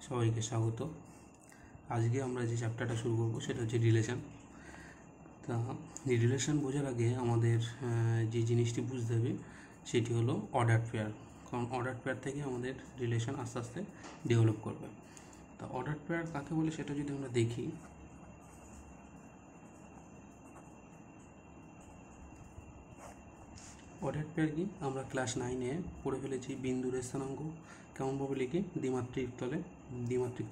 সবাইকে স্বাগত। আজকে আমরা যে চ্যাপ্টারটা শুরু করব সেটা হচ্ছে রিলেশন। তা রিলেশন বোঝার আগে আমাদের যে জিনিসটি বুঝতে হবে সেটি হলো অর্ডার পেয়ার, কারণ অর্ডার পেয়ার থেকে আমাদের রিলেশন আস্তে আস্তে ডেভেলপ করবে। তা অর্ডার পেয়ার কাকে বলে সেটা যদি আমরা দেখি, অর্ডার পেয়ার কি আমরা ক্লাস 9-এ পড়ে ফেলেছি। বিন্দুর স্থানাঙ্ক কেমনভাবে লিখি? দ্বিমাত্রিক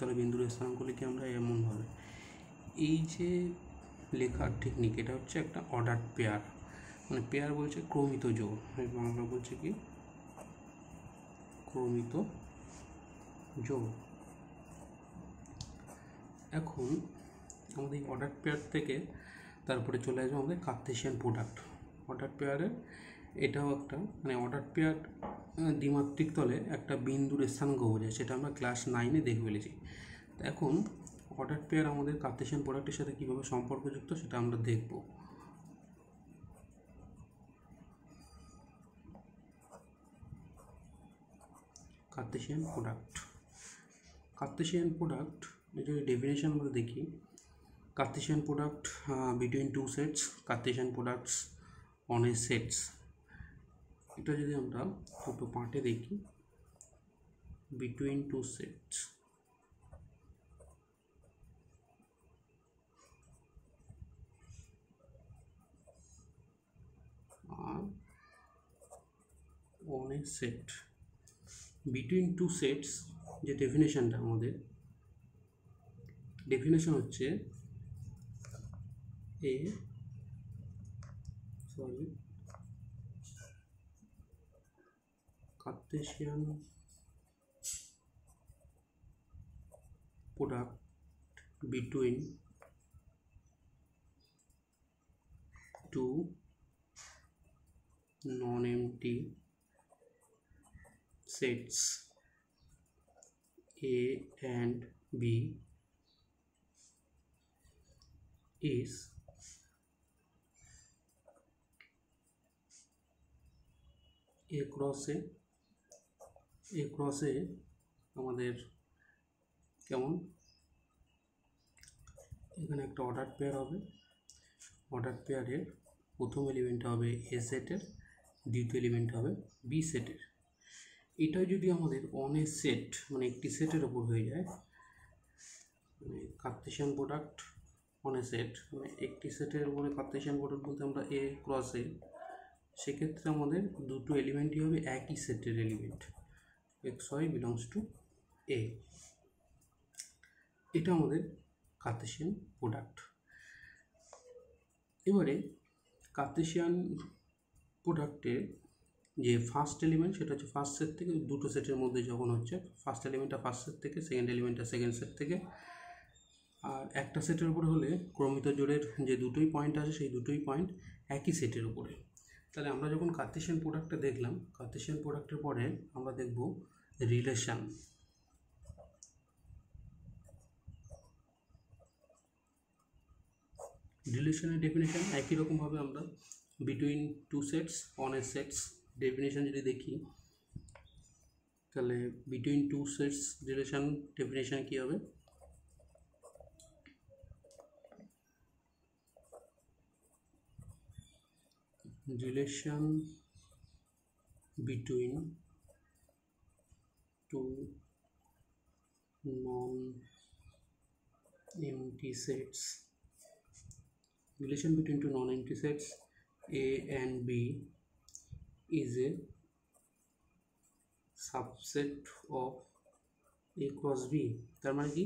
তলে বিন্দুর স্থানাঙ্ক লিখি আমরা এমনভাবে। এই যে লেখার টেকনিক, এটা হচ্ছে একটা অর্ডার পেয়ার, মানে পেয়ার বলছে ক্রমিত জোড়, বাংলা বলছে কি ক্রমিত জোড়। এখন আমাদের এই অর্ডার পেয়ার থেকে তারপরে চলে আসবে আমাদের কার্তেশিয়ান প্রোডাক্ট। অর্ডার পেয়ারের এটাও একটা, মানে অর্ডার পেয়ার দ্বিমাত্রিক তলে একটা বিন্দুর স্থানাঙ্ক বোঝায়, সেটা আমরা ক্লাস 9-এ দেখে ফেলেছি। এখন অর্ডার পেয়ার আমাদের কার্তেশিয়ান প্রোডাক্টের সাথে কীভাবে সম্পর্কযুক্ত সেটা আমরা দেখব। কার্তেশিয়ান প্রোডাক্ট যদি ডেফিনেশন আমরা দেখি, Cartesian product between two sets, Cartesian products on a sets. এটা যদি আমরা দুটো পার্টে দেখি, বিটুইন টু সেটস আর on a set. Between two sets যে ডেফিনেশনটা, আমাদের ডেফিনেশন হচ্ছে Cartesian product between two non-empty sets A and B is A cross A আমাদের কেমন, এখানে একটা অর্ডার পেয়ার হবে। অর্ডার পেয়ারের প্রথম এলিমেন্ট হবে এ সেটের, দ্বিতীয় এলিমেন্ট হবে বি সেটের। এটা যদি আমাদের অন এ সেট, মানে একটি সেটের ওপর হয়ে যায়, মানে Cartesian product on a set, মানে একটি সেটের উপরে কার্তেশিয়ান প্রোডাক্ট বলতে আমরা এ ক্রস এ, সেক্ষেত্রে আমাদের দুটো এলিমেন্টই হবে একই সেটের element, X Y belongs to A. এটা আমাদের কার্তেশিয়ান প্রোডাক্ট। এবারে কার্তেশিয়ান প্রোডাক্টে যে ফার্স্ট এলিমেন্ট, সেটা হচ্ছে ফার্স্ট সেট থেকে, দুটো সেটের মধ্যে যখন হচ্ছে ফার্স্ট এলিমেন্টটা ফার্স্ট সেট থেকে, সেকেন্ড এলিমেন্টটা সেকেন্ড সেট থেকে। আর একটা সেটের উপরে হলে ক্রমিত জোড়ের যে দুটোই পয়েন্ট আছে সেই দুটোই পয়েন্ট একই সেটের উপরে। তাহলে আমরা যখন কার্তেশিয়ান প্রোডাক্টটা দেখলাম, কার্তেশিয়ান প্রোডাক্টের পরে আমরা দেখব রিলেশন। রিলেশনের ডেফিনেশন একই রকমভাবে আমরা between two sets on a sets definition যদি দেখি, তাহলে between two sets relation definition কী হবে? Relation between two non-empty sets, relation between two non-empty sets A and B is a subset of A cross B। তার মানে কি,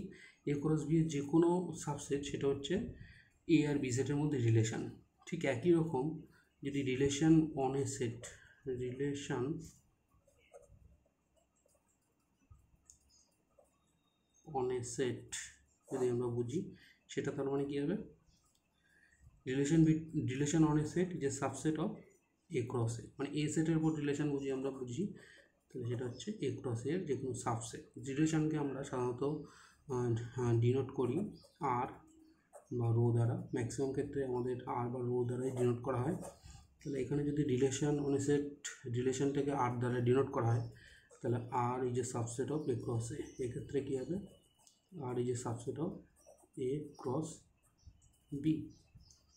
A cross B এর যে কোনো সাবসেট সেটা হচ্ছে A আর B সেটের মধ্যে রিলেশন। ঠিক একই রকম যদি relation on a set, relation on a set যদি আমরা বুঝি, সেটা তার মানে কী হবে? রিলেশন অন এ সেট যে সাবসেট অফ এ ক্রস এ, মানে এ সেটের উপর রিলেশন আমরা বুঝি, তাহলে সেটা হচ্ছে এ ক্রস এর যে কোনো সাবসেট। রিলেশনকে আমরা সাধারণত ডিনোট করি আর বা রো দ্বারা, ম্যাক্সিমাম ক্ষেত্রে আমাদের আর বা রো দ্বারাই ডিনোট করা হয়। তাহলে এখানে যদি রিলেশন অন এ সেট রিলেশনটাকে আর দ্বারা ডিনোট করা হয়, তাহলে R is a subset of A cross A, এক্ষেত্রে কী হবে, R is a subset of A cross B,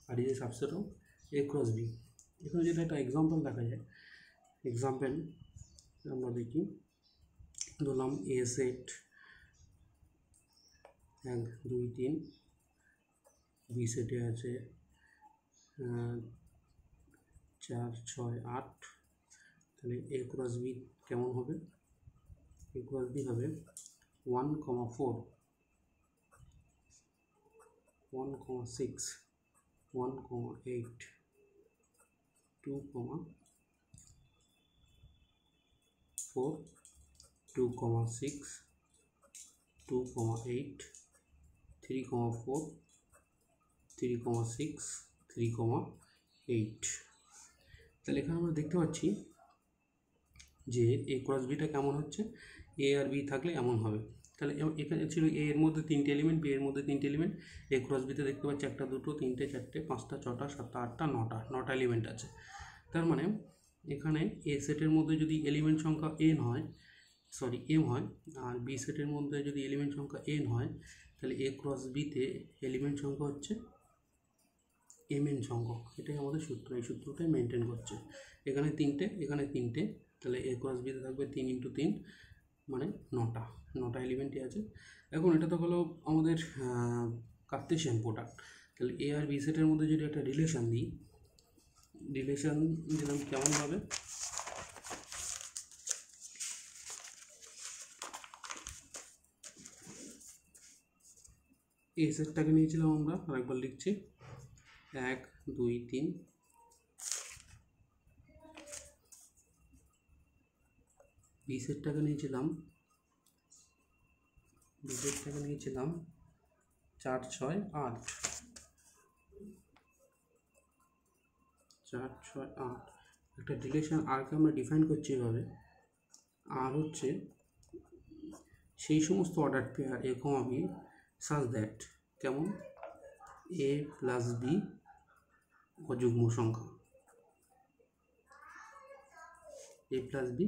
R is a subset of A cross B. এখানে যেটা একটা এক্সাম্পল দেখা যায়, এক্সাম্পল আমরা দেখি, ধরলাম এ সেট 1 2 3, বি সেটে আছে 4 6 8, তাহলে এ ক্রস বি কেমন হবে, এ ক্রস বি হবে 1, 4, 1, 6, 1, 8, 2, 4, 2, 6, 2, 8, 3, 4, 3, 6, 3, 8। তাহলে এখানে আমরা দেখতে পাচ্ছি যে এ ক্রস বিটা কেমন হচ্ছে, এ আর বি থাকলে এমন হবে। তাহলে এখানে ছিল এ এর মধ্যে 3টে এলিমেন্ট, বি এর মধ্যে 3টে এলিমেন্ট, এ ক্রস বিতে দেখতে পাচ্ছি 1 2 3 4 5 6 7 8 9টা এলিমেন্ট আছে। তার মানে এখানে এ সেটের মধ্যে যদি এলিমেন্ট সংখ্যা এম হয়, আর বি সেটের মধ্যে যদি এলিমেন্ট সংখ্যা এন হয়, তাহলে এ ক্রস বিতে এলিমেন্ট সংখ্যা হচ্ছে এম সংখ্যক। এটাই আমাদের সূত্র, এই সূত্রটাই মেনটেন করছে। এখানে 3টে, এখানে 3টে, তাহলে এ ক্রস বিতে থাকবে 3 × 3 মানে 9টা এলিমেন্টই আছে। এখন এটা তো হলো আমাদের কার্টেশিয়ান প্রোডাক্ট। তাহলে এ আর বি সেটের মধ্যে যদি একটা রিলেশন দিই, রিলেশন দিলাম কেমনভাবে, এ সেটটাকে নিয়েছিলাম আমরা, আরেকবার লিখছি 1 2 3, বি সেটটাকে নিয়েছিলাম 4 6 8, 4 6 8। একটা রিলেশন আরকে আমরা ডিফাইন করছি এভাবে, আর হচ্ছে সেই সমস্ত order pair A comma b such that, কেমন, এ প্লাস বি অযুগ্ম সংখ্যা, এ প্লাস বি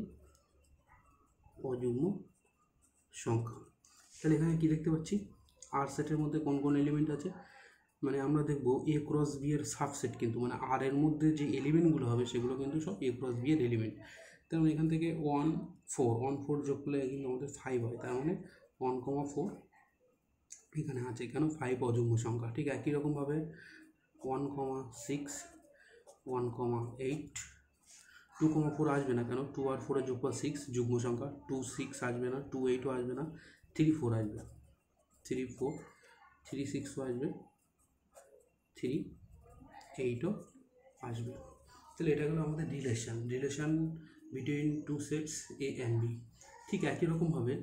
অযুগ্ম সংখ্যা। তাহলে এখানে কি দেখতে পাচ্ছি, আর সেটের মধ্যে কোন কোন এলিমেন্ট আছে, মানে আমরা দেখব এ ক্রস বি এর সাবসেট, কিন্তু মানে আর এর মধ্যে যে এলিমেন্টগুলো হবে সেগুলো কিন্তু সব এ ক্রস বি এর এলিমেন্ট। তার মানে এখান থেকে 1 4 যোগ করলে কিন্তু আমাদের 5 হয়, তার মানে 1, 4 এখানে আছে, এখানে 5 অযুগ্ম সংখ্যা। ঠিক একই রকমভাবে 1, 6, 1, 8, 2, 4 আসবে না, কেন 2 আর 4 এর যোগফল 6 যুগ্ম সংখ্যা, 2 6 আসবে না, 2 8ও আসবে না, 3 4 আসবে, 3 4, 3 6ও আসবে, 3 8ও আসবে। তাহলে এটা হলো আমাদের relation between two sets A and B. ঠিক একই রকমভাবে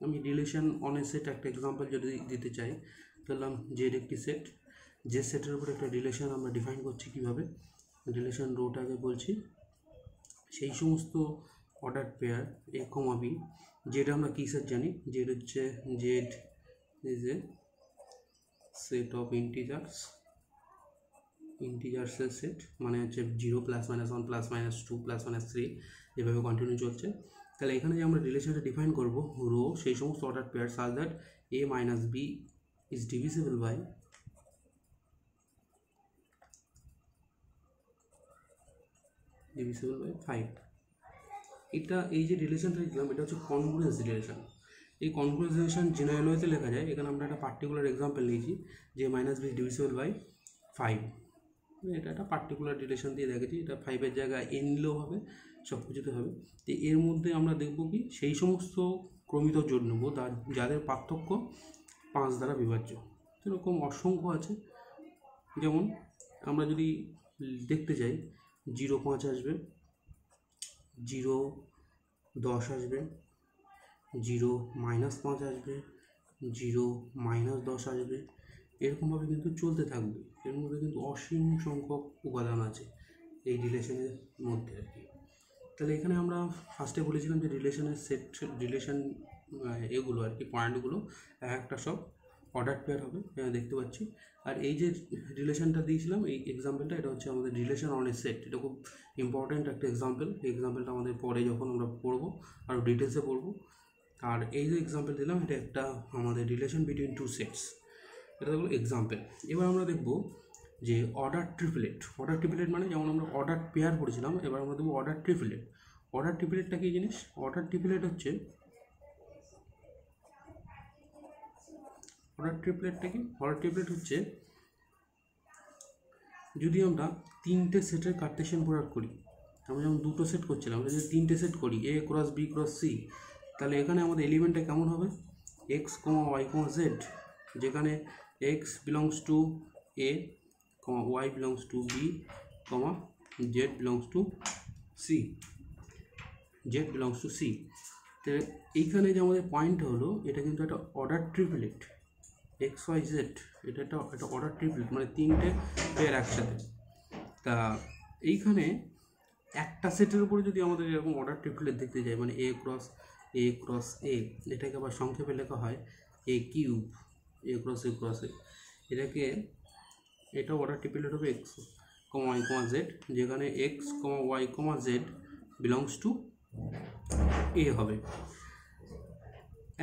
আমি রিলেশন অন এ সেট একটা এক্সাম্পল যদি দিতে চাই, ধরলাম জেড একটি সেট, যে সেটের উপর একটা রিলেশন আমরা ডিফাইন করছি কীভাবে, রিলেশন রোটাকে বলছি সেই সমস্ত অর্ডার পেয়ার এ কমা বি, জেড আমরা কী সেট জানি, জেড হচ্ছে Z is a set of ইন্টিজার্সের সেট, মানে হচ্ছে 0 +- 1 +- 2 +- 3 এভাবে কন্টিনিউ চলছে। তাহলে এখানে যে আমরা রিলেশনটা ডিফাইন করব, রো সেই সমস্ত order pair such that a - b is divisible by 5। এটা এই যে রিলেশনটা দিলাম, এটা হচ্ছে কনগ্রুয়েন্স রিলেশন। এই কনগ্রুয়েন্স রিলেশন জেনারেল ওয়েতে লেখা যায়। এখানে আমরা একটা পার্টিকুলার এক্সাম্পল নিয়েছি যে -b ডিভিজিবল বাই 5, এটা একটা পার্টিকুলার রিলেশন দিয়ে দেখেছি। এটা 5-এর জায়গায় n নিলেও হবে, সব কিছুতে হবে। তো এর মধ্যে আমরা দেখব কি, সেই সমস্ত ক্রমিত জোড় নেব যাদের পার্থক্য 5 দ্বারা বিভাজ্য। এরকম অসংখ্য আছে। যেমন আমরা যদি দেখতে চাই, 0 5 আসবে, 0 10 আসবে, 0 -5 আসবে, 0 -10 আসবে, এরকমভাবে কিন্তু চলতে থাকবে। এর মধ্যে কিন্তু অসীম সংখ্যক উপাদান আছে এই রিলেশনের মধ্যে আর কি। তাহলে এখানে আমরা ফার্স্টে বলেছিলাম যে রিলেশনের সেট, রিলেশন এগুলো আর কি, পয়েন্টগুলো একটা সব অর্ডার পেয়ার হবে, দেখতে পাচ্ছি। আর এই যে রিলেশনটা দিয়েছিলাম, এই এক্সাম্পলটা, এটা হচ্ছে আমাদের রিলেশন অন এ সেট। এটা খুব ইম্পর্ট্যান্ট একটা এক্সাম্পল। এই এক্সাম্পলটা আমাদের পরে যখন আমরা পড়বো আরও ডিটেলসে পড়বো। আর এই যে এক্সাম্পল দিলাম, এটা একটা আমাদের রিলেশন বিটুইন টু সেটস, এটা হলো এক্সাম্পল। এবার আমরা দেখব যে অর্ডার ট্রিপলেট। অর্ডার ট্রিপলেট মানে যেমন আমরা অর্ডার পেয়ার পড়েছিলাম, এবার আমরা দেখব অর্ডার ট্রিপলেট। অর্ডার ট্রিপলেটটা কী জিনিস? অর্ডার ট্রিপলেট হচ্ছে অর্ডার ট্রিপলেট হচ্ছে যদি আমরা তিনটে সেটের কার্টেশিয়ান প্রোডাক্ট করি, আমরা যেমন দুটো সেট করছিলাম, আমরা যদি তিনটে সেট করি A cross B cross C, তাহলে এখানে আমাদের এলিমেন্টটা কেমন হবে? X comma Y comma Z, যেখানে x belongs to A comma Y belongs to B comma Z belongs to C. তো এইখানে যে আমাদের পয়েন্টটা হলো, এটা কিন্তু একটা order triplet. X y z এটা একটা অর্ডার ট্রিপলেট, মানে তিনটে পেয়ার একসাথে। তা এইখানে একটা সেটের উপরে যদি আমাদের এরকম অর্ডার ট্রিপলেট দেখতে যাই, মানে এ ক্রস এ, এটাকে আবার সংক্ষেপে লেখা হয় এ কিউব, এ ক্রস এ, এটা অর্ডার ট্রিপলেট হবে x comma Y comma Z, যেখানে X comma Y comma Z belongs to A হবে।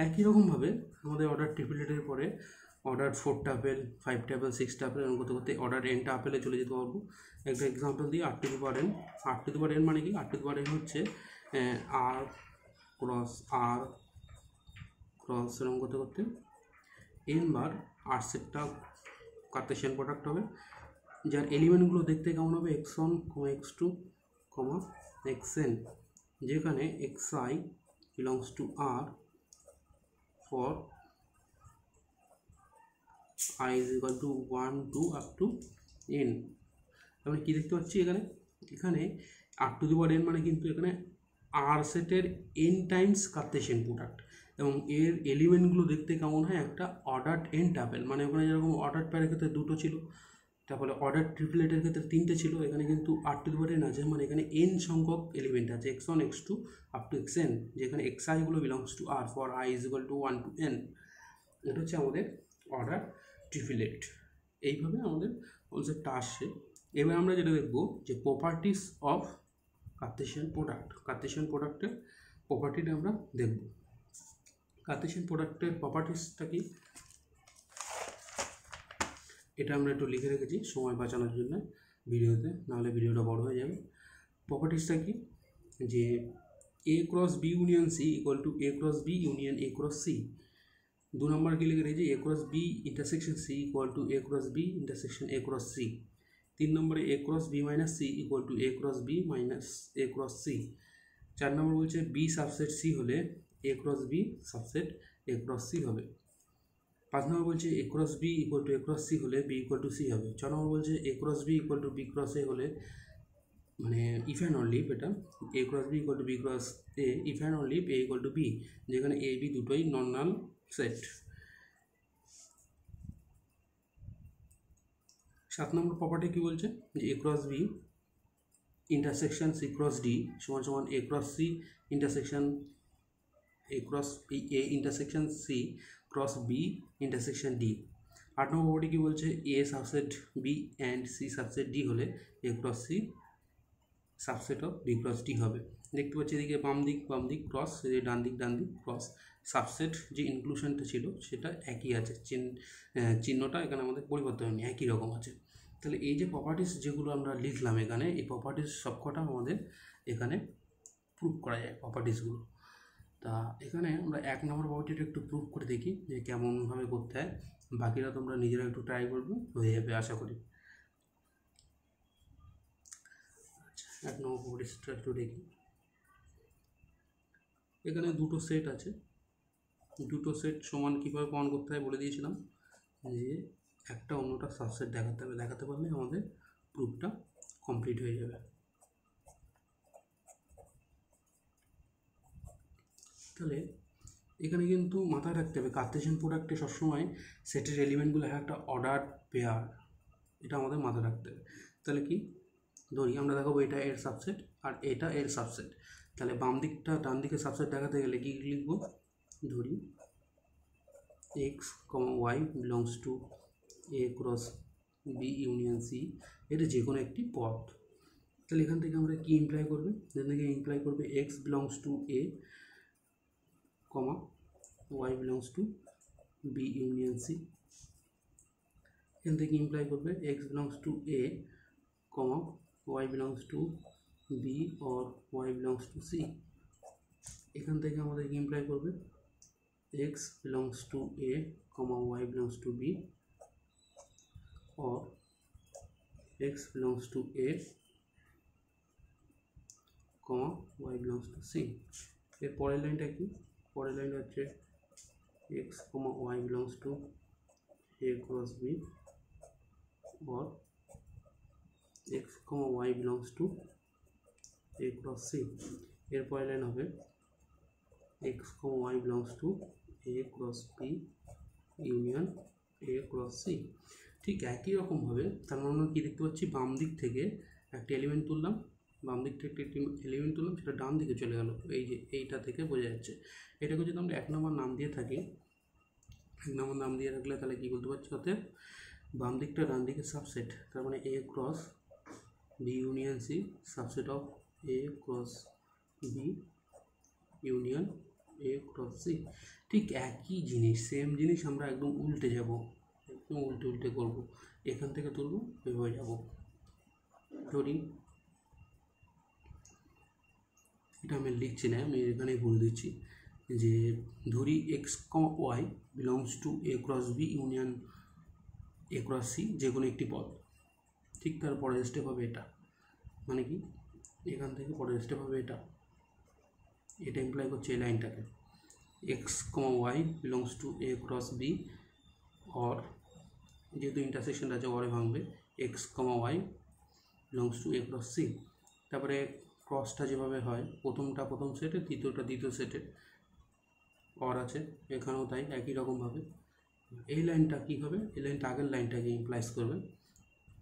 একই রকমভাবে আমাদের অর্ডার ট্রিপলেটের পরে অর্ডার 4 টাপেল, 5 টাপেল, 6 টাপেল, এরকম করতে করতে অর্ডার n টাপেলে চলে যেতে পারবো। একটা এক্সাম্পল দিই, r to the power n। r to the power n মানে কি? r to the power n হচ্ছে r ক্রস এরকম করতে করতে n বার r সেটটা কার্টেশিয়ান প্রোডাক্ট হবে, যার এলিমেন্টগুলো দেখতে কেমন হবে? x1, x2, xn, যেখানে xi belongs to r for i is equal to 1 2 up to n। তাহলে কী দেখতে পাচ্ছি এখানে r to the power n মানে কিন্তু এখানে r সেটের n টাইমস কার্টেশিয়ান প্রোডাক্ট, এবং এর এলিমেন্টগুলো দেখতে কেমন হয়? একটা অর্ডার n টাপেল, মানে ওখানে যেরকম অর্ডার পেয়ারের ক্ষেত্রে দুটো ছিল, তারপরে অর্ডার ট্রিপলেটের ক্ষেত্রে তিনটে ছিল, এখানে কিন্তু r to the power n আছে, মানে এখানে n সংখ্যক এলিমেন্ট আছে, x1 x2 up to xn, যেখানে xi গুলো belongs to r for i is equal to 1 to n। এটা হচ্ছে আমাদের অর্ডার ট্রিপলেট। এইভাবে আমাদের কনসেপ্টটা আসছে। এবার আমরা যেটা দেখব যে প্রপার্টিস অফ কার্টেশিয়ান প্রোডাক্টের প্রপার্টিটা আমরা দেখব। কার্টেশিয়ান প্রোডাক্টের প্রপার্টিসটা কি, এটা আমরা একটু লিখে রেখেছি সময় বাঁচানোর জন্য ভিডিওতে, নাহলে ভিডিওটা বড় হয়ে যাবে। প্রপার্টিসটা কি? যে A cross B union C equal to A cross B union A cross C. 2 নম্বর কি লিখে রেখেছি? A cross B intersection C equal to A cross B intersection A cross C. 3 নম্বরে A cross B minus C equal to A cross B minus A cross C. 4 নম্বর বলছে B subset C হলে A cross B subset A cross C হবে। 5 নম্বর বলছে A cross B equal to A cross C হলে B equal to C হবে। 6 নম্বর বলছে A cross B equal to B cross A হলে, মানে ইফ অ্যান্ড অনলি ইফ, এটা A cross B equal to B cross A if and only if A equal to B, যেখানে A B দুটোই নন null set. 7 নম্বর property কি বলছে? যে A cross B intersection C cross D সমান সমান A cross C intersection A cross A intersection C cross B intersection D. 8 নম্বর property কি বলছে? A subset B and C subset D হলে A cross C subset of B cross D হবে। দেখতে পাচ্ছি এদিকে বাম দিক ক্রস, ডান দিক ক্রস, সাবসেট যে ইনক্লুশনটা ছিল সেটা একই আছে, চিহ্নটা এখানে আমাদের পরিবর্তন হয়নি, একই রকম আছে। তাহলে এই যে প্রপার্টিস যেগুলো আমরা লিখলাম এখানে, এই প্রপার্টিস সবকটা আমাদের এখানে প্রুভ করা যায় প্রপার্টিসগুলো। তা এখানে আমরা 1 নম্বর প্রপার্টিটা একটু প্রুভ করে দেখি যে কেমনভাবে করতে হয়, বাকিরা তোমরা নিজেরা একটু ট্রাই করবে, হয়ে যাবে আশা করি। 1 নম্বর প্রপার্টিসটা একটু দেখি। এখানে দুটো সেট আছে, দুটো সেট সমান কীভাবে প্রমাণ করতে হয় বলে দিয়েছিলাম, যে একটা অন্যটা সাবসেট দেখাতে পারলে আমাদের প্রুফটা কমপ্লিট হয়ে যাবে। তাহলে এখানে কিন্তু মাথায় রাখতে হবে কার্টেশিয়ান প্রোডাক্টে সবসময় সেটের এলিমেন্টগুলো একটা অর্ডার পেয়ার, এটা আমাদের মাথায় রাখতে হবে। তাহলে কি ধরি আমরা দেখাবো এটা এর সাবসেট আর এটা এর সাবসেট, তাহলে বাম দিকটা ডান দিকে সাবসেট দেখাতে গেলে কি লিখবো? ধরি x comma Y belongs to A cross B union C, এটা যে কোনো একটি পথ। তাহলে এখান থেকে আমরা কি ইমপ্লাই করবে, এখান থেকে ইমপ্লাই করবে x belongs to A comma Y belongs to B union C. এখান থেকে ইমপ্লাই করবে x belongs to A comma Y belongs to B or Y belongs to C. এখান থেকে আমাদের ইমপ্লাই করবে x belongs to A comma Y belongs to B or x belongs to A comma Y belongs to C. এর পরের লাইনটা কি, পরের লাইনটা হচ্ছে x comma Y belongs to A cross B or x, y belongs to a cross c। এর পরের line হবে x, y belongs to a cross b union a cross c। ঠিক একই রকমভাবে তার মানে আমরা কী দেখতে পাচ্ছি, বাম দিক থেকে একটা এলিমেন্ট তুললাম, বাম দিক থেকে একটি এলিমেন্ট তুললাম, সেটা ডান দিকে চলে গেল, এই যে এইটা থেকে বোঝা যাচ্ছে। এটাকে যদি আমরা 1 নম্বর নাম দিয়ে থাকি, 1 নম্বর নাম দিয়ে রাখলে তাহলে কী বলতে পারছি, অতএব বাম দিকটা ডান দিকে সাবসেট, তার মানে A cross B union C subset of A cross B union A cross C. ঠিক একই জিনিস, সেম জিনিস আমরা একদম উল্টে যাব, একদম উল্টে উল্টে করব। এখান থেকে তুলব, এভাবে যাব। ধরি এটা আমি লিখছি না, আমি এখানেই বলে দিচ্ছি যে ধরি x comma Y belongs to A cross B union A cross C, যে কোনো একটি পদ। ঠিক তার পরের স্টেপ হবে এটা, মানে কি এখান থেকে পরের স্টেপ হবে এটা, এটা ইমপ্লাই করছে এই লাইনটাকে X comma Y belongs to A cross B or, যেহেতু ইন্টারসেকশনটা আছে ওরে ভাঙবে, X comma Y belongs to A cross C. তারপরে ক্রসটা যেভাবে হয়, প্রথমটা প্রথম সেটে, দ্বিতীয়টা দ্বিতীয় সেটে অর আছে, এখানেও তাই একই রকমভাবে। এই লাইনটা কী হবে, এই লাইনটা আগের লাইনটাকে ইমপ্লাইজ করবে,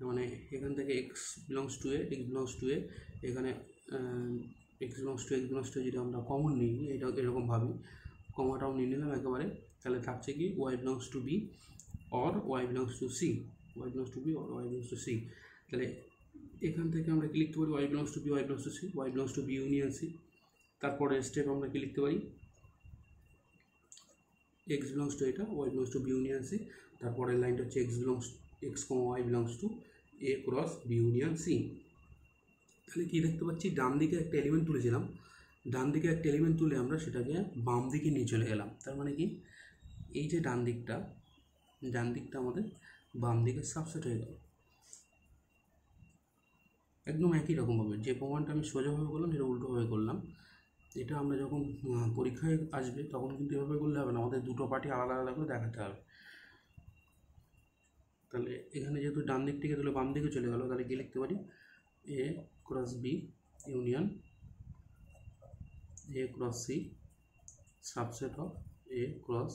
মানে এখান থেকে X belongs to A, X belongs to A, এখানে এক্স বিলংস টু যদি আমরা কমন নিই, এটা এরকম ভাবি, কমাটাও নিয়ে নিলাম একেবারে, তাহলে থাকছে কি Y belongs to B or Y belongs to C, Y belongs to B or Y belongs to C. তাহলে এখান থেকে আমরা কি লিখতে পারি, Y belongs to B, Y belongs to C, Y belongs to B union C. তারপরে step আমরা কি লিখতে পারি, এক্স বিলংস টু এটা, Y belongs to B union C. তারপরের লাইনটা হচ্ছে x comma Y belongs to A cross B union C. তাহলে কী দেখতে পাচ্ছি, ডান দিকে একটা এলিমেন্ট তুলেছিলাম, ডান দিকে একটা এলিমেন্ট তুলে আমরা সেটাকে বাম দিকে নিয়ে চলে গেলাম। তার মানে কি এই যে ডান দিকটা আমাদের বাম দিকে সাবসেট হয়ে গেল। একদম একই রকমভাবে যে প্রমাণটা আমি সোজাভাবে করলাম, সেটা উল্টোভাবে করলাম। এটা আমরা যখন পরীক্ষায় আসবে তখন কিন্তু এভাবে করলে হবে না, আমাদের দুটো পার্টি আলাদা আলাদা করে দেখাতে হবে। তাহলে এখানে যেহেতু ডান দিক থেকে তুলে বাম দিকে চলে গেল, তাহলে কি লিখতে পারি, A cross B union A cross C subset of A cross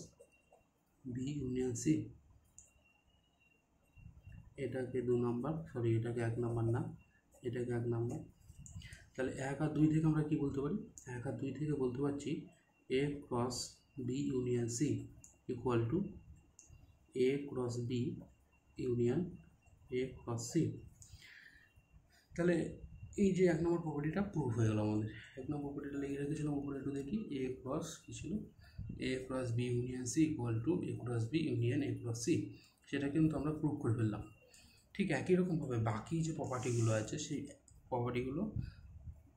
B union C. এটাকে 2 নম্বর, সরি এটাকে 1 নম্বর না, এটাকে 1 নম্বর। তাহলে 1 আর 2 থেকে আমরা কি বলতে পারি, 1 আর 2 থেকে বলতে পারছি A cross B union C equal to A cross B union A cross C. তাহলে এই যে 1 নম্বর প্রপার্টিটা প্রুফ হয়ে গেল আমাদের। 1 নম্বর প্রপার্টিটা লিখে রেখেছিলাম, উপরে একটু দেখি, এ ক্রস কী ছিল, A cross B union C equal to A cross B union A cross C. সেটা কিন্তু আমরা প্রুফ করে ফেললাম। ঠিক একই রকমভাবে বাকি যে প্রপার্টিগুলো আছে, সেই প্রপার্টিগুলো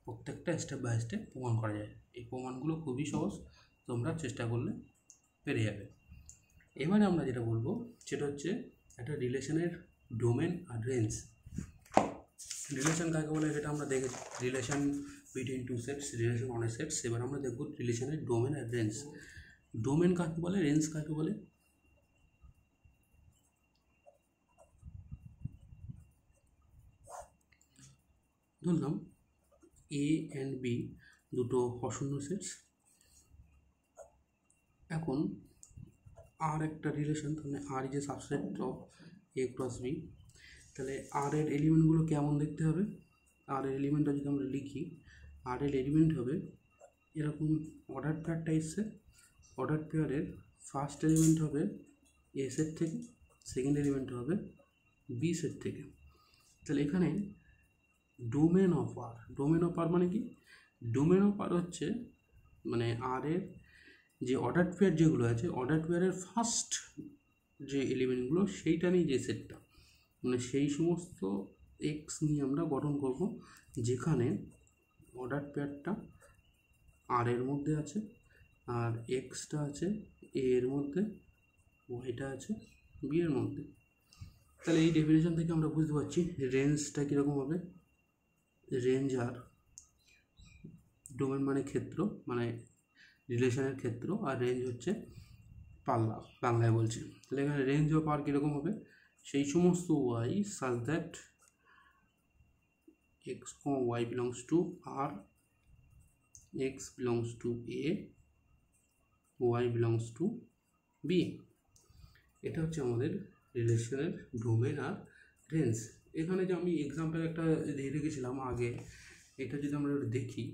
প্রত্যেকটা স্টেপ বাই স্টেপ প্রমাণ করা যায়। এই প্রমাণগুলো খুবই সহজ, তোমরা চেষ্টা করলে পেরে যাবে। এবারে আমরা যেটা বলবো সেটা হচ্ছে একটা রিলেশনের ডোমেন আর রেঞ্জ। রিলেশন কাকে বলে সেটা আমরা দেখেছি, relation between two sets, relation on a sets. এবার আমরা দেখব রিলেশনের ডোমেন আর রেঞ্জ। ডোমেন কাকে বলে, রেঞ্জ কাকে বলে? ধরলাম এ অ্যান্ড বি দুটো অশূন্য সেটস, এখন আর একটা রিলেশন, তাহলে R is a subset of A cross B. তাহলে আর এর এলিমেন্টগুলো কেমন দেখতে হবে, আর এর এলিমেন্টটা যদি আমরা লিখি, আর এর এলিমেন্ট হবে এরকম অর্ডার পেয়ার টাইপসের, অর্ডার পেয়ারের ফার্স্ট এলিমেন্ট হবে এ সেট থেকে, সেকেন্ড এলিমেন্ট হবে বি সেট থেকে। তাহলে এখানে domain of R, domain of R মানে কি? ডোমেন অফ আর হচ্ছে মানে আর এর যে অর্ডার পেয়ার যেগুলো আছে, অর্ডার পেয়ারের ফার্স্ট যে এলিমেন্টগুলো সেইটা নিয়ে যে সেটটা, মানে সেই সমস্ত এক্স নিয়ে আমরা গঠন করব যেখানে অর্ডার পেয়ারটা আর এর মধ্যে আছে, আর এক্সটা আছে এ এর মধ্যে, ওয়াইটা আছে বি এর মধ্যে। তাহলে এই ডেফিনেশন থেকে আমরা বুঝতে পারছি রেঞ্জটা কীরকম হবে। রেঞ্জ আর ডোমেন মানে ক্ষেত্র, মানে রিলেশনের ক্ষেত্র, আর রেঞ্জ হচ্ছে পাল্লা, বাংলায় বলছি। তাহলে এখানে রেঞ্জ অফ আর কীরকম হবে? সেই সমস্ত Y such that X Y belongs to R, X belongs to A, Y belongs to B. এটা হচ্ছে আমাদের রিলেশনের ডোমেন আর রেঞ্জ। এখানে যে আমি এক্সাম্পল একটা দিয়ে রেখেছিলাম আগে, এটা যদি আমরা দেখি,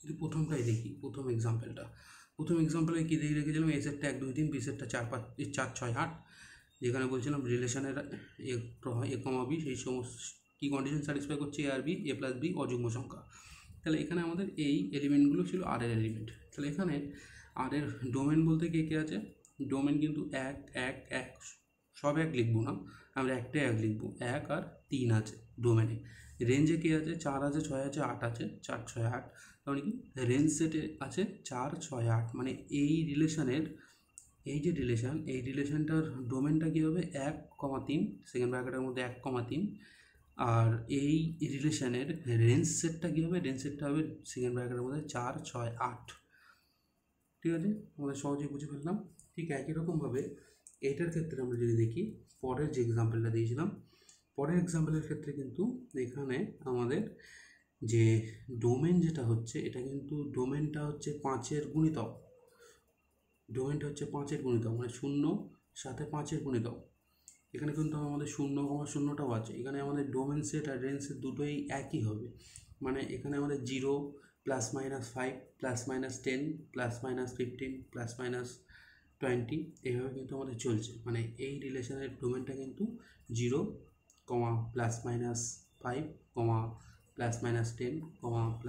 যদি প্রথমটাই দেখি, প্রথম এক্সাম্পলে কী দিয়ে রেখেছিলাম? এ সেটটা 1 2 3, বি সেটটা 4 5 4 6 8, যেখানে বলছিলাম রিলেশনের এ কমা বি সেই সমস্ত কী কন্ডিশন স্যাটিসফাই করছে এ আর বি, এ প্লাস বি অযুগ্ম সংখ্যা। তাহলে এখানে আমাদের এই এলিমেন্টগুলো ছিল আর এর এলিমেন্ট। তাহলে এখানে আর এর ডোমেন বলতে কে কে আছে? ডোমেন কিন্তু 1 1 1, সব 1 লিখবো না, আমরা একটাই 1 লিখবো, 1 আর 3 আছে ডোমেনে। রেঞ্জে কে আছে? 4 আছে, 6 আছে, 8 আছে, 4 6 8, তার মানে কি রেঞ্জ সেটে আছে 4 6 8, মানে এই রিলেশনের এই যে রিলেশন, এই রিলেশনটার ডোমেনটা কী হবে? 1 3, সেকেন্ড ব্র্যাকেটের মধ্যে 1 3, আর এই রিলেশনের রেঞ্জ সেটটা কী হবে? রেঞ্জ সেটটা হবে সেকেন্ড ব্র্যাকেটের মধ্যে 4 6 8। ঠিক আছে, আমরা সহজেই বুঝে ফেললাম। ঠিক একই রকমভাবে এইটার ক্ষেত্রে আমরা যদি দেখি, পরের যে এক্সাম্পলটা দিয়েছিলাম, পরের এক্সাম্পলের ক্ষেত্রে কিন্তু এখানে আমাদের যে ডোমেন যেটা হচ্ছে, এটা কিন্তু ডোমেনটা হচ্ছে 5-এর গুণিতক। ডোমেনটা হচ্ছে 5-এর গুণিতক, মানে 0 সাথে 5-এর গুণিতক। এখানে কিন্তু আমাদের 0,0টাও আছে। এখানে আমাদের ডোমেন সেট আর রেঞ্জ সেট দুটোই একই হবে, মানে এখানে আমাদের 0 +-5 +-10 +-15 +-20 এইভাবে কিন্তু আমাদের চলছে। মানে এই রিলেশনের ডোমেনটা কিন্তু 0, +-5, +-10,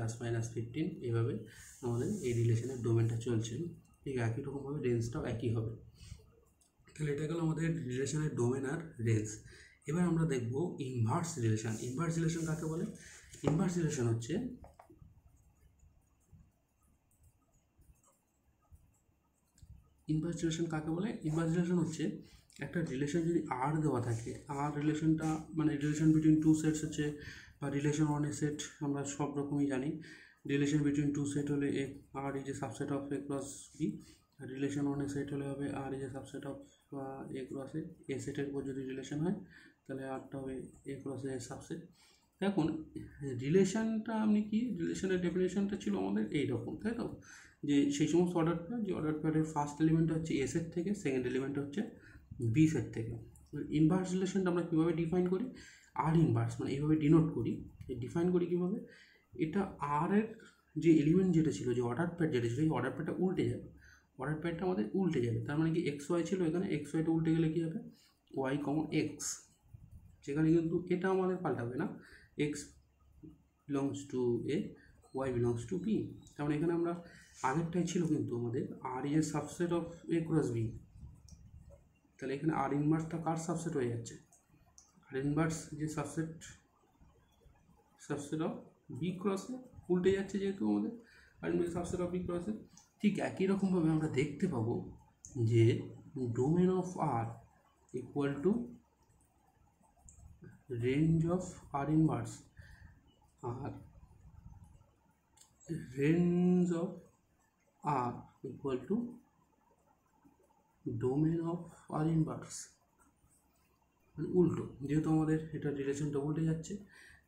+-15 এইভাবে আমাদের এই রিলেশনের ডোমেনটা চলছে। ঠিক একই রকমভাবে রেঞ্জটাও একই হবে। তাহলে এটা গেল আমাদের রিলেশনের ডোমেন আর রেঞ্জ। এবার আমরা দেখব ইনভার্স রিলেশন। ইনভার্স রিলেশন কাকে বলে? ইনভার্স রিলেশন হচ্ছে ইনভার্স রিলেশন হচ্ছে একটা রিলেশন যদি আর দেওয়া থাকে, আর রিলেশনটা মানে রিলেশন বিটুইন টু সেটস হচ্ছে, বা রিলেশন অন এ সেট আমরা সব রকমই জানি। রিলেশন বিটুইন টু সেট হলে R is a subset of A cross B, R relation on a set হলে হবে R is a subset of A cross A. A সেটের উপর যদি রিলেশন হয় তাহলে আরটা হবে এ ক্রস এ সাবসেট। এখন রিলেশনটা আপনি কি, রিলেশনের ডেফিনেশনটা ছিল আমাদের এইরকম, তাই তো? যে সেই সমস্ত অর্ডার পেয়ার, যে অর্ডার পেয়ারের ফার্স্ট এলিমেন্টটা হচ্ছে এ সেট থেকে, সেকেন্ড এলিমেন্ট হচ্ছে বি সেট থেকে। ইনভার্স রিলেশনটা আমরা কীভাবে ডিফাইন করি? আর ইনভার্স মানে এইভাবে ডিনোট করি, ডিফাইন করি কীভাবে? এটা আর এর যে এলিমেন্ট যেটা ছিল, যে অর্ডার পেয়ার যেটা ছিল, এই অর্ডার পেয়ারটা উল্টে যাবে। অর্ডার পেয়ারটা আমাদের উল্টে যাবে, তার মানে কি এক্স ওয়াই ছিল, এখানে এক্স ওয়াইটা উল্টে গেলে কী হবে? ওয়াই এক্স, যেখানে কিন্তু এটা আমাদের পাল্টাবে না, X belongs to A, Y belongs to B. তার মানে এখানে আমরা আগেরটাই ছিল কিন্তু আমাদের R is a subset of A cross B. তাহলে এখানে আর ইনভার্সটা কার সাবসেট হয়ে যাচ্ছে? আর ইনভার্স যে সাবসেট অফ বি ক্রসে উল্টে যাচ্ছে, যেহেতু আমাদের R inverse subset of B ক্রসে। ঠিক একই রকমভাবে আমরা দেখতে পাবো যে domain of R equal to range of R inverse, R range of R equal to domain of R inverse, মানে উল্টো, যেহেতু আমাদের এটা রিলেশনটা উল্টে যাচ্ছে।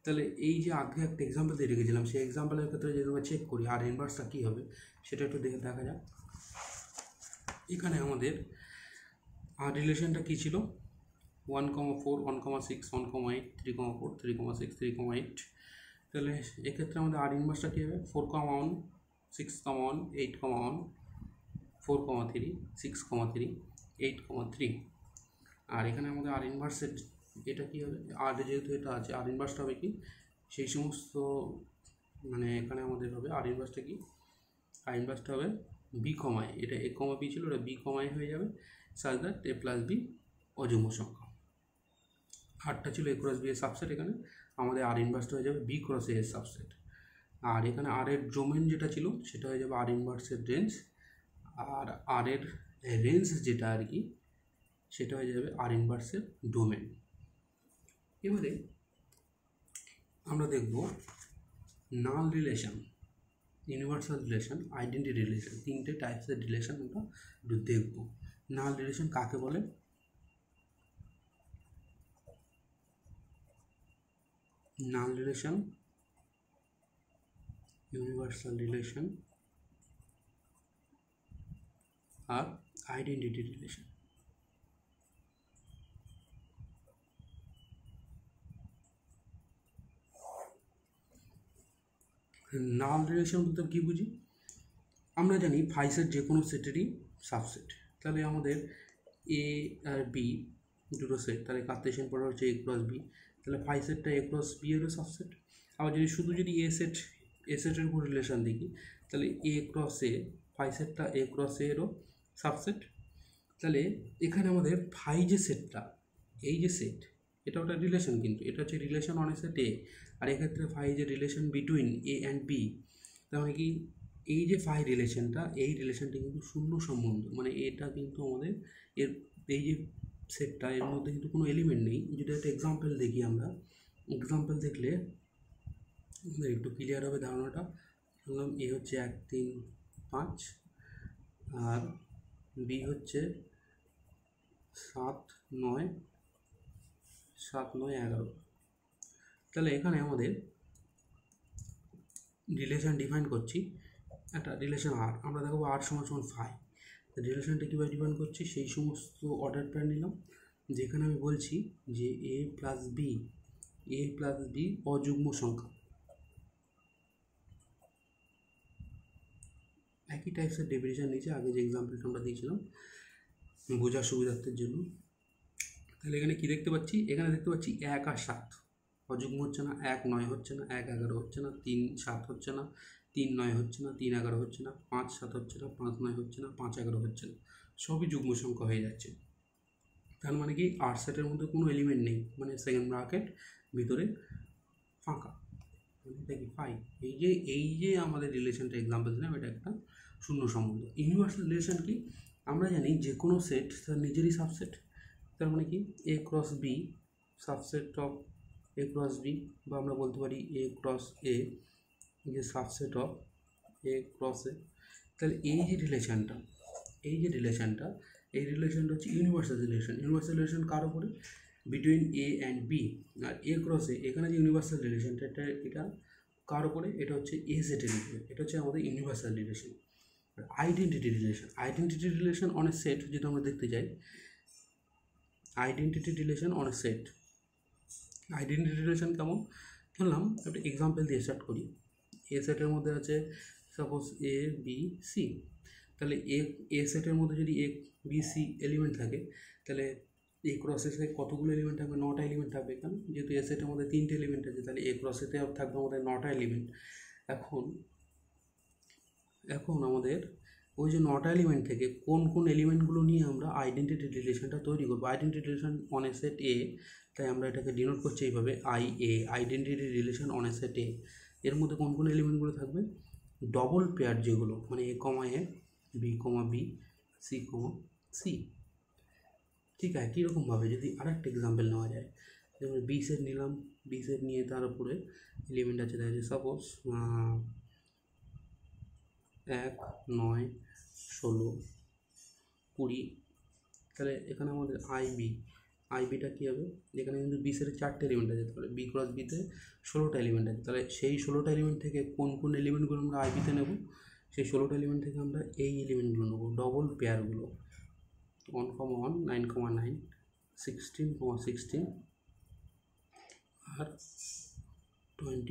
তাহলে এই যে আগে একটা এক্সাম্পল দিয়ে রেখেছিলাম, সেই এক্সাম্পলের ক্ষেত্রে যদি আমরা চেক করি আর ইনভার্সটা কী হবে সেটা একটু দেখা যাক। এখানে আমাদের আর রিলেশনটা কী ছিল? 1,4 1,6 1,8 3,4 3,6 3,8। তাহলে এক্ষেত্রে আমাদের আর ইনভার্সটা কী হবে? 4,1 6,1 8,1 4,3, 6,3, 8,3। আর এখানে আমাদের আর ইনভার্সের এটা কী হবে, আর যেহেতু এটা আছে আর ইনভার্সটা হবে কি সেই সমস্ত, মানে এখানে আমাদের হবে আর ইনভার্সটা কি, আর ইনভার্সটা হবে বি কমায়, এটা এ কমা বি ছিল, ওটা বি কমায় হয়ে যাবে, such that a plus B অযুগ্ম সংখ্যা। আরটা ছিল এ ক্রস বি এর সাবসেট, এখানে আমাদের আর ইনভার্সটা হয়ে যাবে বি ক্রস এ এর সাবসেট। আর এখানে আর এর ডোমেন যেটা ছিল সেটা হয়ে যাবে আর ইনভার্সের রেঞ্জ, আর আর এর রেঞ্জ যেটা আর কি সেটা হয়ে যাবে আর ইনভার্সের ডোমেন। এবারে আমরা দেখব null relation, universal relation, identity relation, তিনটে টাইপসের রিলেশন আমরা দেখব। নাল রিলেশন কাকে বলে? নাল রিলেশন, ইউনিভার্সাল রিলেশন আর আইডেন্টিটি রিলেশন। নাল রিলেশন বলতে কী বুঝি? আমরা জানি ফাইসের যে কোনো সেটেরই সাবসেট, তাহলে আমাদের এ আর বি দুটো সেট, তাহলে কার্টেশিয়ান প্রোডাক্ট হচ্ছে এ ক্রস বি, তাহলে ফাই সেটটা এ ক্রস বি এরও সাবসেট। আবার যদি শুধু যদি এ সেটের উপর রিলেশন দেখি, তাহলে এ ক্রস এ, ফাই সেটটা এ ক্রস এরও সাবসেট। তাহলে এখানে আমাদের ফাই যে সেটটা, এই যে সেট, এটা ওটা রিলেশন, কিন্তু এটা হচ্ছে relation on a set A, আর এক্ষেত্রে ফাই যে relation between A and B. তার মানে কি, এই যে ফাই রিলেশনটা, এই রিলেশনটা কিন্তু শূন্য সম্বন্ধ, মানে এটা কিন্তু আমাদের এর এই যে সেটটা এর মধ্যে কিন্তু কোনো এলিমেন্ট নেই। যদি একটা এক্সাম্পল দেখি, আমরা এক্সাম্পল দেখলে আমাদের একটু ক্লিয়ার হবে ধারণাটা। ধরলাম এ হচ্ছে 1, 3, 5 আর বি হচ্ছে 7, 9, 11। তাহলে এখানে আমাদের রিলেশন ডিফাইন করছি, একটা রিলেশন আর, আমরা দেখবো আর সমান সমান ফাই। রিলেশনটা কীভাবে ডিফাইন করছি, সেই সমস্ত অর্ডার প্যান নিলাম যেখানে আমি বলছি যে এ প্লাস বি অযুগ্ম সংখ্যা। একই টাইপসের ডেফিনেশন নিচে আগে যে এক্সাম্পলটা আমরা দিয়েছিলাম বোঝার সুবিধার্থের জন্য। তাহলে এখানে কি দেখতে পাচ্ছি, এখানে দেখতে পাচ্ছি 1 আর 7 অযুগ্ম হচ্ছে না, 1 9 হচ্ছে না, 1 11 হচ্ছে না, 3 7 হচ্ছে না, 3 9 হচ্ছে না, 3 11 হচ্ছে না, 5 7 হচ্ছে না, 5 9 হচ্ছে না, 5 11 হচ্ছে না, সবই যুগ্ম সংখ্যা হয়ে যাচ্ছে। তার মানে কি, আর সেটের মধ্যে কোনো এলিমেন্ট নেই, মানে সেকেন্ড ব্র্যাকেট ভিতরে ফাঁকা, মানে এটা কি ফাই। এই যে আমাদের রিলেশনটা এক্সাম্পল দিলাম, এটা একটা শূন্য সম্বন্ধ। ইউনিভার্সাল রিলেশন কি, আমরা জানি যে কোনো সেট তার নিজেরই সাবসেট। তার মানে কি, A cross B subset of A cross B, বা আমরা বলতে পারি এ ক্রস এ যে subset of A cross A. তাহলে এই যে রিলেশনটা হচ্ছে ইউনিভার্সাল রিলেশন। ইউনিভার্সাল রিলেশন কার উপরে? Between A and B. আর এ ক্রস এ, এখানে যে ইউনিভার্সাল রিলেশনটা, এটা কার উপরে? এটা হচ্ছে এ সেটের উপরে, এটা হচ্ছে আমাদের universal relation. Identity relation on a set যেটা আমরা দেখতে চাই, identity relation on a set. Identity relation কেমন? ধরলাম একটা এক্সাম্পল দিয়ে স্টার্ট করি। এ সেটের মধ্যে আছে সাপোজ এ বি সি। তাহলে এ সেটের মধ্যে যদি এ বি সি এলিমেন্ট থাকে, তাহলে এ ক্রসেসে কতগুলো এলিমেন্ট থাকবে? 9টা এলিমেন্ট থাকবে। এখানে যেহেতু এ সেটের মধ্যে 3টে এলিমেন্ট আছে, তাহলে এ ক্রসেতে থাকবে আমাদের 9টা এলিমেন্ট। এখন আমাদের ওই যে 9টা এলিমেন্ট থেকে কোন কোন এলিমেন্টগুলো নিয়ে আমরা আইডেন্টিটি রিলেশনটা তৈরি করবো। Identity relation on a set A, তাই আমরা এটাকে ডিনোট করছি এইভাবে identity relation on a set A. এর মধ্যে কোন কোন এলিমেন্টগুলো থাকবে? ডবল পেয়ার যেগুলো, মানে এ কমা এ, B comma B, c comma C. ঠিক আছে, কীরকমভাবে যদি আরেকটা এক্সাম্পল নেওয়া যায়, যেমন বি সেট নিলাম, বি সেট নিয়ে তার উপরে এলিমেন্ট আছে, দেখা যায় সাপোজ 1 9 16 20। তাহলে এখানে আমাদের আইবিটা কী হবে? এখানে কিন্তু বি সেটের 4টে এলিমেন্ট আছে, তাহলে বি ক্রস বিতে 16টা এলিমেন্ট আছে। তাহলে সেই 16টা এলিমেন্ট থেকে কোন কোন এলিমেন্টগুলো আমরা আইবিতে নেব? সেই 16টা এলিমেন্ট থেকে আমরা এই এলিমেন্টগুলো নেব, ডবল পেয়ারগুলো, 1, 1, 9, 9, 16, 16 আর 20,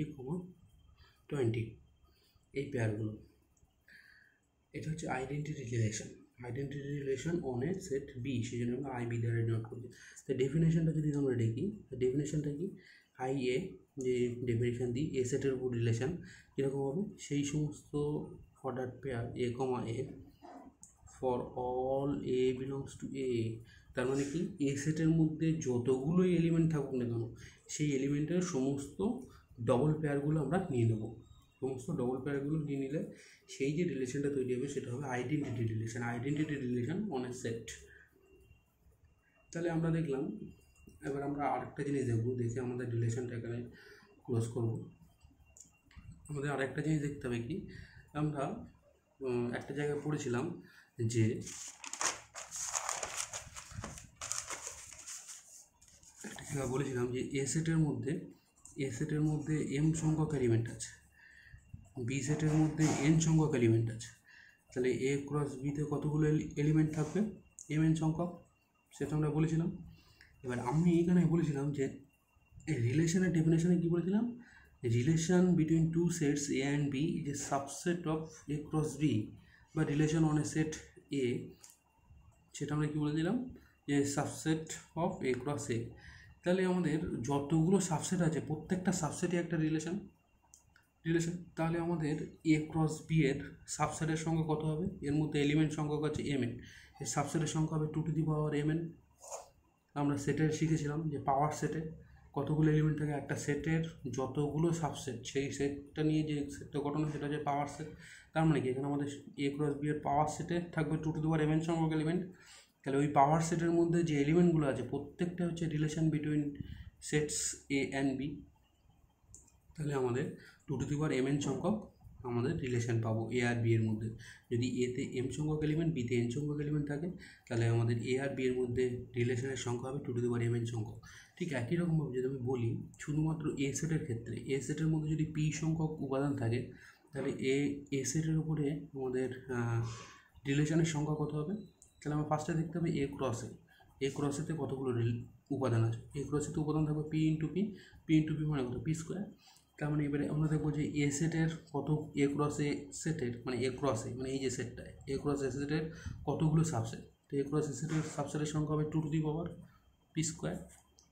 20, এই পেয়ারগুলো। এটা হচ্ছে identity relation. Identity relation on a set B, সেই জন্য আমরা আই বি দ্বারা ডিনোট করি। তো ডেফিনেশনটা যদি আমরা দেখি, ডেফিনেশনটা কি, আই এ যে ডেফিনেশন দিই এ সেটের উপর রিলেশন কীরকম হবে, সেই সমস্ত order pair A comma A for all A belongs to A, তার মানে কি এ সেটের মধ্যে যতগুলোই এলিমেন্ট থাকুক না কেন সেই এলিমেন্টের সমস্ত ডবল পেয়ারগুলো আমরা নিয়ে নেব। সমস্ত ডবল পেয়ারগুলো নিয়ে নিলে সেই যে রিলেশনটা তৈরি হবে সেটা হবে identity relation, identity relation on a set. তাহলে আমরা দেখলাম, এবার আমরা আরেকটা জিনিস দেখব, দেখে আমাদের রিলেশনটা এখানে ক্লোজ করব। আমাদের আরেকটা জিনিস দেখতে হবে কি, আমরা একটা জায়গায় পড়েছিলাম যে বলেছিলাম যে এ সেটের মধ্যে এম সংখ্যক এলিমেন্ট আছে, বি সেটের মধ্যে এন সংখ্যক এলিমেন্ট আছে। তাহলে এ ক্রস বিতে কতগুলো এলিমেন্ট থাকবে, এম এন সংখ্যক, সেটা আমরা বলেছিলাম। এবার আমি এখানে বলেছিলাম যে রিলেশনের ডেফিনেশনে কী বলেছিলাম, relation between two sets A and B is a subset of A cross B, বা relation on a set A, সেটা আমরা কী বলেছিলাম যে subset of A cross A. তাহলে আমাদের যতগুলো সাবসেট আছে প্রত্যেকটা সাবসেটই একটা রিলেশন। তাহলে আমাদের এ ক্রস বি এর সাবসেটের সংখ্যা কত হবে, এর মধ্যে এলিমেন্ট সংখ্যক আছে এম এন, এর সাবসেটের সংখ্যা হবে 2 m n। আমরা সেটের শিখেছিলাম যে পাওয়ার সেটে কতগুলো এলিমেন্ট থাকে, একটা সেটের যতগুলো সাবসেট সেই সেটটা নিয়ে যে সেটটা গঠন সেটা হচ্ছে পাওয়ার সেট। তার মানে কি এখানে আমাদের এ ক্রস বি এর পাওয়ার সেটে থাকবে 2 m n সংখ্যক এলিমেন্ট। তাহলে ওই পাওয়ার সেটের মধ্যে যে এলিমেন্টগুলো আছে প্রত্যেকটা হচ্ছে relation between sets A and B. তাহলে আমাদের 2 m n সংখ্যক আমাদের রিলেশন পাবো এ আর বি এর মধ্যে। যদি এতে এম সংখ্যক এলিমেন্ট, বিতে এন সংখ্যক এলিমেন্ট থাকে, তাহলে আমাদের এ আর বি এর মধ্যে রিলেশনের সংখ্যা হবে 2 m n সংখ্যক। ঠিক একই রকমভাবে যদি আমি বলি শুধুমাত্র এ সেটের ক্ষেত্রে, এ সেটের মধ্যে যদি পি সংখ্যক উপাদান থাকে, তাহলে এ সেটের উপরে আমাদের রিলেশনের সংখ্যা কত হবে। তাহলে আমরা ফার্স্টে দেখতে হবে এ ক্রসেতে কতগুলো উপাদান আছে। এ ক্রসেতে উপাদান থাকবে পি ইন্টু পি মানে কত, পি স্কোয়ার। তার মানে এবারে আমরা দেখবো যে এ সেটের কত, এ ক্রস এ সেটের মানে এ ক্রসে মানে এই যে সেটটা এ ক্রস এ সেটের কতগুলো সাবসেট, তো এ ক্রস এ সেটের সাবসেটের সংখ্যা হবে 2 পি স্কোয়ার।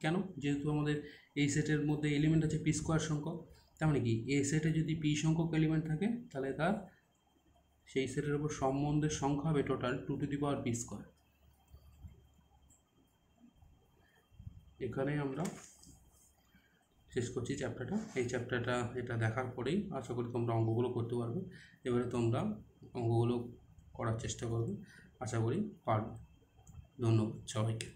কেন, যেহেতু আমাদের এই সেটের মধ্যে এলিমেন্ট আছে পি স্কোয়ার সংখ্যক, তার মানে কি এ সেটে যদি পি সংখ্যক এলিমেন্ট থাকে তাহলে তার সেই সেটের উপর সম্বন্ধের সংখ্যা হবে টোটাল 2 পি স্কোয়ার। এখানে আমরা শেষ করছি চ্যাপ্টারটা। এই চ্যাপ্টারটা এটা দেখার পরেই আশা করি তোমরা অঙ্কগুলো করতে পারবে। এবারে তোমরা অঙ্কগুলো করার চেষ্টা করবে, আশা করি পারবে। ধন্যবাদ সবাইকে।